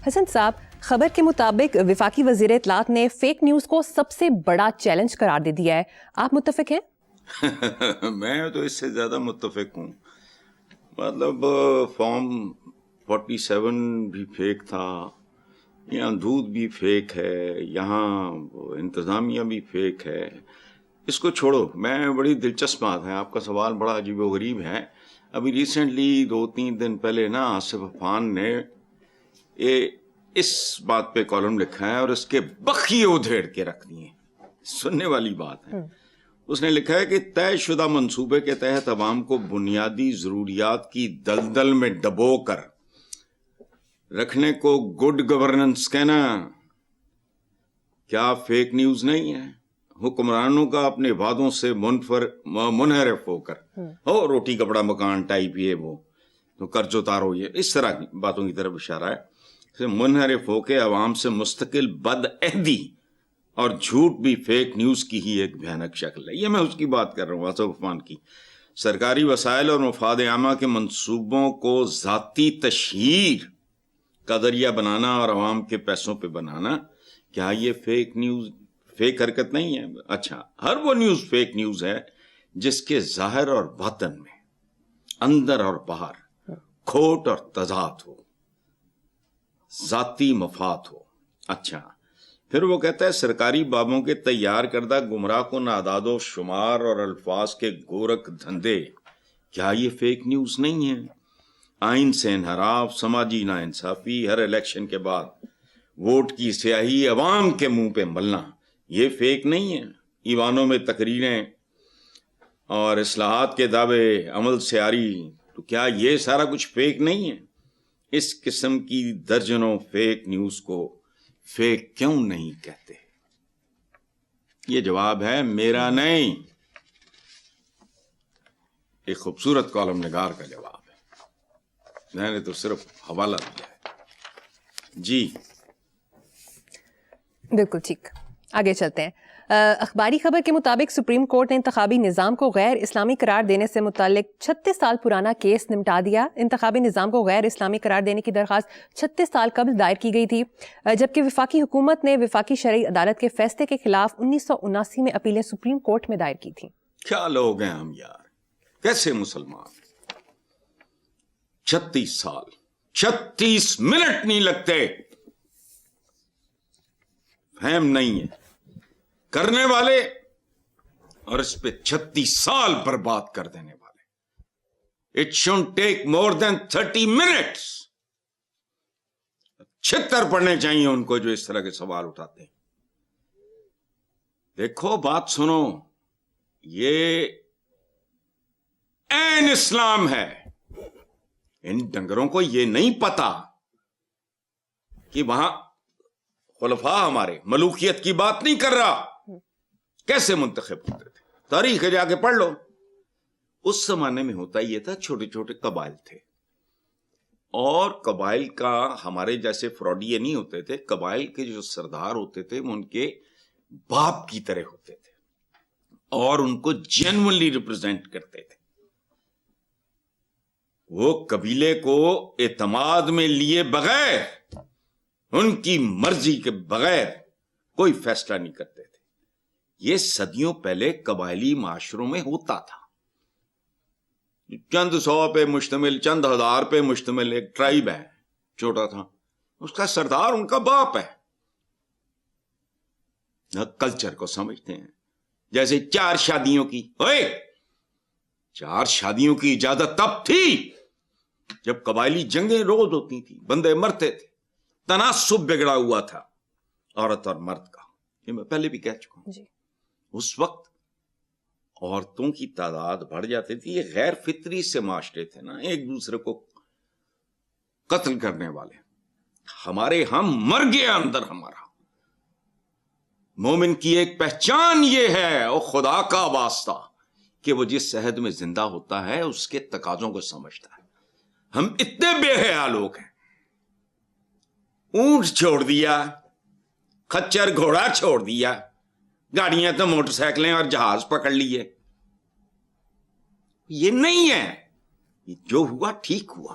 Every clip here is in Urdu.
حسن صاحب، خبر کے مطابق وفاقی وزیر اطلاعات نے فیک نیوز کو سب سے بڑا چیلنج قرار دے دیا ہے، آپ متفق ہیں؟ میں تو اس سے زیادہ متفق ہوں. مطلب فارم 47 بھی فیک تھا، یہاں دودھ بھی فیک ہے، یہاں انتظامیہ بھی فیک ہے. اس کو چھوڑو، میں بڑی دلچسپ بات ہے، آپ کا سوال بڑا عجیب و غریب ہے. ابھی ریسنٹلی 2-3 دن پہلے نا آصف عفان نے اس بات پہ کالم لکھا ہے اور اس کے بخیے ادھیڑ کے رکھ دیے. سننے والی بات ہے. اس نے لکھا ہے کہ طے شدہ منصوبے کے تحت عوام کو بنیادی ضروریات کی دلدل میں ڈبو کر رکھنے کو گڈ گورننس کہنا کیا فیک نیوز نہیں ہے؟ حکمرانوں کا اپنے وعدوں سے منحرف ہو کر روٹی کپڑا مکان ٹائپ یہ وہ تو قرض اتارو، یہ اس طرح کی باتوں کی طرف اشارہ ہے. منحرف ہو کے عوام سے مستقل بد عہدی اور جھوٹ بھی فیک نیوز کی ہی ایک بھیانک شکل ہے. یہ میں اس کی بات کر رہا ہوں، آصف عفان کی. سرکاری وسائل اور مفاد عامہ کے منصوبوں کو ذاتی تشہیر کا ذریعہ بنانا اور عوام کے پیسوں پہ بنانا، کیا یہ فیک نیوز فیک حرکت نہیں ہے؟ اچھا، ہر وہ نیوز فیک نیوز ہے جس کے ظاہر اور باطن میں، اندر اور باہر کھوٹ اور تضاد ہو، ذاتی مفاد ہو. اچھا، پھر وہ کہتا ہے سرکاری بابوں کے تیار کردہ گمراہ کن اعداد و شمار اور الفاظ کے گورکھ دھندے، کیا یہ فیک نیوز نہیں ہے؟ آئین سے انحراف، سماجی ناانصافی، ہر الیکشن کے بعد ووٹ کی سیاہی عوام کے منہ پہ ملنا، یہ فیک نہیں ہے؟ ایوانوں میں تقریریں اور اصلاحات کے دعوے عمل سے آری، تو کیا یہ سارا کچھ فیک نہیں ہے؟ اس قسم کی درجنوں فیک نیوز کو فیک کیوں نہیں کہتے؟ یہ جواب ہے میرا نہیں، ایک خوبصورت کالم نگار کا جواب ہے، میں نے تو صرف حوالہ دیا ہے. جی بالکل ٹھیک، آگے چلتے ہیں. اخباری خبر کے مطابق سپریم کورٹ نے انتخابی نظام کو غیر اسلامی قرار دینے سے متعلق 36 سال پرانا کیس نمٹا دیا. انتخابی نظام کو غیر اسلامی قرار دینے کی درخواست 36 سال قبل دائر کی گئی تھی، جبکہ وفاقی حکومت نے وفاقی شرعی عدالت کے فیصلے کے خلاف 1979 میں اپیلیں سپریم کورٹ میں دائر کی تھیں. کیا لوگ ہیں ہم یار، کیسے مسلمان؟ 36 سال، 36 منٹ نہیں لگتے. فہم نہیں ہے کرنے والے اور اس پہ 36 سال برباد کر دینے والے. It shouldn't take more than 30 minutes. 76 پڑھنے چاہیے ان کو جو اس طرح کے سوال اٹھاتے ہیں. دیکھو بات سنو، یہ عین اسلام ہے. ان ڈنگروں کو یہ نہیں پتا کہ وہاں خلفاء ہمارے ملوکیت کی بات نہیں کر رہا، کیسے منتخب ہوتے تھے. تاریخ جا کے پڑھ لو. اس زمانے میں ہوتا یہ تھا، چھوٹے چھوٹے قبائل تھے، اور قبائل کا ہمارے جیسے فراڈیے نہیں ہوتے تھے. قبائل کے جو سردار ہوتے تھے وہ ان کے باپ کی طرح ہوتے تھے اور ان کو جینوئنلی ریپرزینٹ کرتے تھے. وہ قبیلے کو اعتماد میں لیے بغیر، ان کی مرضی کے بغیر کوئی فیصلہ نہیں کرتے تھے. یہ صدیوں پہلے قبائلی معاشروں میں ہوتا تھا. چند 100 پہ مشتمل، چند ہزار پہ مشتمل ایک ٹرائب ہے، چھوٹا تھا، اس کا سردار ان کا باپ ہے. کلچر کو سمجھتے ہیں. جیسے 4 شادیوں کی، 4 شادیوں کی اجازت تب تھی جب قبائلی جنگیں روز ہوتی تھی، بندے مرتے تھے، تناسب بگڑا ہوا تھا عورت اور مرد کا. یہ میں پہلے بھی کہہ چکا ہوں. اس وقت عورتوں کی تعداد بڑھ جاتی تھی. یہ غیر فطری سے معاشرے تھے نا، ایک دوسرے کو قتل کرنے والے. ہمارے ہم مر گیا اندر. ہمارا مومن کی ایک پہچان یہ ہے اور خدا کا واسطہ کہ وہ جس عہد میں زندہ ہوتا ہے اس کے تقاضوں کو سمجھتا ہے. ہم اتنے بے حیا لوگ ہیں، اونٹ چھوڑ دیا، خچر گھوڑا چھوڑ دیا، گاڑیاں تو موٹر سائیکلیں اور جہاز پکڑ لیے. یہ نہیں ہے. یہ جو ہوا ٹھیک ہوا.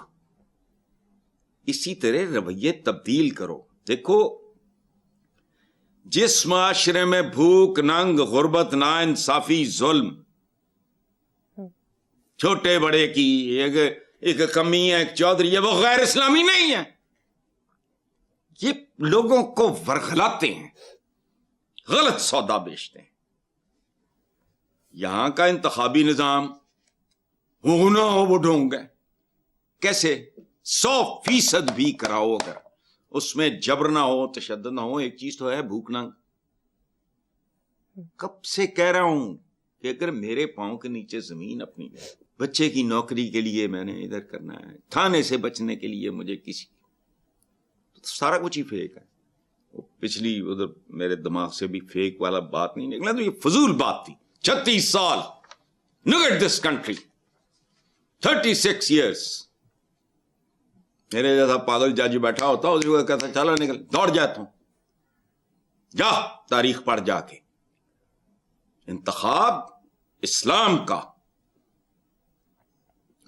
اسی طرح رویے تبدیل کرو. دیکھو جس معاشرے میں بھوک، ننگ، غربت، ناانصافی، ظلم، چھوٹے بڑے کی ایک کمی ہے، ایک چودھری ہے، وہ غیر اسلامی نہیں ہے. یہ لوگوں کو ورغلاتے ہیں، غلط سودا بیچتے ہیں. یہاں کا انتخابی نظام وہ نہ ہو وہ ڈھونگ ہے. کیسے؟ 100% بھی کراؤ اگر اس میں جبر نہ ہو، تشدد نہ ہو. ایک چیز تو ہے بھوک ننگ. کب سے کہہ رہا ہوں کہ اگر میرے پاؤں کے نیچے زمین اپنی ہے، بچے کی نوکری کے لیے میں نے ادھر کرنا ہے، کھانے سے بچنے کے لیے مجھے کسی، تو سارا کچھ ہی فیک ہے. پچھلی ادھر میرے دماغ سے بھی فیک والا بات نہیں نکلا، تو یہ فضول بات تھی. 36 سال look at this country, 36 years. میرے جیسا پاگل جج بیٹھا ہوتا اسی کو کہتا چلا نکل، دوڑ جاتا ہوں. جا تاریخ پڑھ جا کے. انتخاب اسلام کا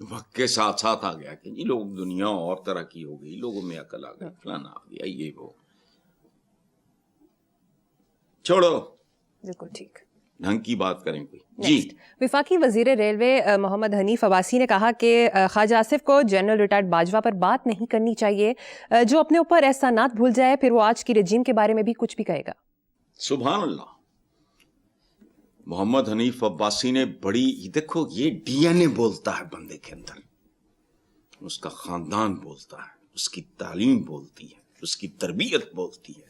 وقت کے ساتھ ساتھ آ گیا کہ لوگ دنیا اور طرح کی ہو گئی، لوگوں میں عقل آ گئی، فلانا آ گیا، یہ وہ. چھوڑو، بالکل ٹھیک، ڈھنگ کی بات کریں کوئی. جی. وفاقی وزیر ریلوے محمد حنیف عباسی نے کہا کہ خواجہ آصف کو جنرل ریٹائرڈ باجوہ پر بات نہیں کرنی چاہیے. جو اپنے اوپر احسانات بھول جائے پھر وہ آج کی رجیم کے بارے میں بھی کچھ بھی کہے گا. سبحان اللہ. محمد حنیف عباسی نے بڑی، دیکھو یہ ڈی این اے بولتا ہے بندے کے اندر، اس کا خاندان بولتا ہے، اس کی تعلیم بولتی ہے، اس کی تربیت بولتی ہے.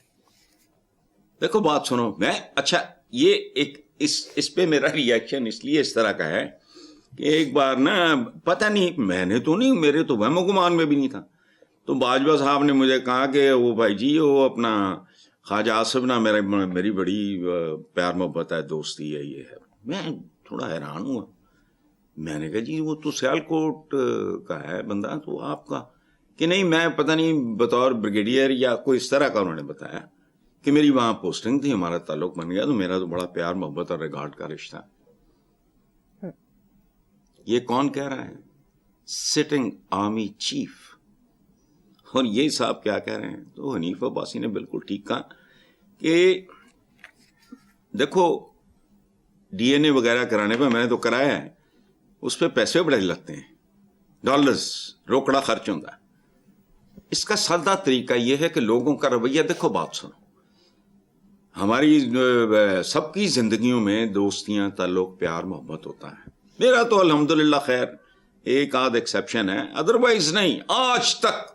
دیکھو بات سنو، میں اچھا یہ ایک اس پہ میرا ریئیکشن اس لیے اس طرح کا ہے کہ ایک بار نا پتہ نہیں، میں نے تو نہیں، میرے تو وہم و گمان میں بھی نہیں تھا، تو باجوہ صاحب نے مجھے کہا کہ وہ بھائی جی وہ اپنا خواجہ آصف نا میری بڑی پیار محبت ہے، دوستی ہے، یہ ہے. میں تھوڑا حیران ہوا. میں نے کہا جی وہ تو سیالکوٹ کا ہے بندہ، تو آپ کا کہ نہیں، میں پتہ نہیں بطور بریگیڈیئر یا کوئی اس طرح کا انہوں نے بتایا کہ میری وہاں پوسٹنگ تھی، ہمارا تعلق بن گیا، تو میرا تو بڑا پیار محبت اور ریگارڈ کا رشتہ. یہ کون کہہ رہا ہے؟ Sitting army chief. اور یہ صاحب کیا کہہ رہے ہیں؟ تو حنیف عباسی نے بالکل ٹھیک کہا کہ دیکھو ڈی این اے وغیرہ کرانے پہ میں نے تو کرایا ہے، اس پہ پیسے بڑے لگتے ہیں، ڈالرز روکڑا خرچ ہوتا ہے. اس کا سادہ طریقہ یہ ہے کہ لوگوں کا رویہ، دیکھو بات سنو، ہماری سب کی زندگیوں میں دوستیاں، تعلق، پیار محبت ہوتا ہے. میرا تو الحمدللہ خیر ایک آدھ ایکسیپشن ہے، ادروائز نہیں. آج تک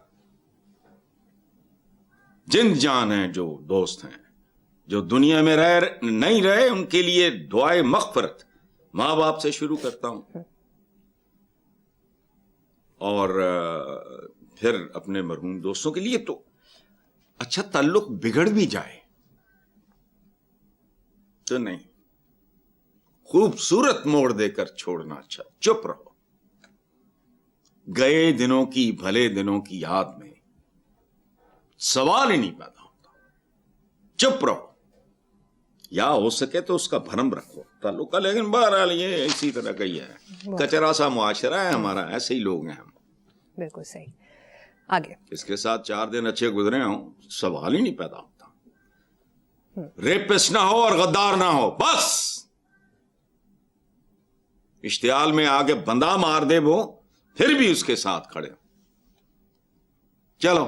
جن جان ہیں جو دوست ہیں جو دنیا میں نہیں رہے، ان کے لیے دعائے مغفرت ماں باپ سے شروع کرتا ہوں، اور پھر اپنے مرحوم دوستوں کے لیے. تو اچھا تعلق بگڑ بھی جائے تو نہیں، خوبصورت موڑ دے کر چھوڑنا اچھا. چپ رہو، گئے دنوں کی، بھلے دنوں کی یاد میں سوال ہی نہیں پیدا ہوتا. چپ رہو، یا ہو سکے تو اس کا بھرم رکھو تعلق کا. لیکن بہرحال یہ اسی طرح کا ہی ہے، کچرا سا معاشرہ ہے ہمارا، ایسے ہی لوگ ہیں ہم. بالکل صحیح. آگے اس کے ساتھ 4 دن اچھے گزرے ہوں، سوال ہی نہیں پیدا ہوتا. ریپسٹ نہ ہو اور غدار نہ ہو، بس اشتعال میں آگے بندہ مار دے وہ، پھر بھی اس کے ساتھ کھڑے ہو. چلو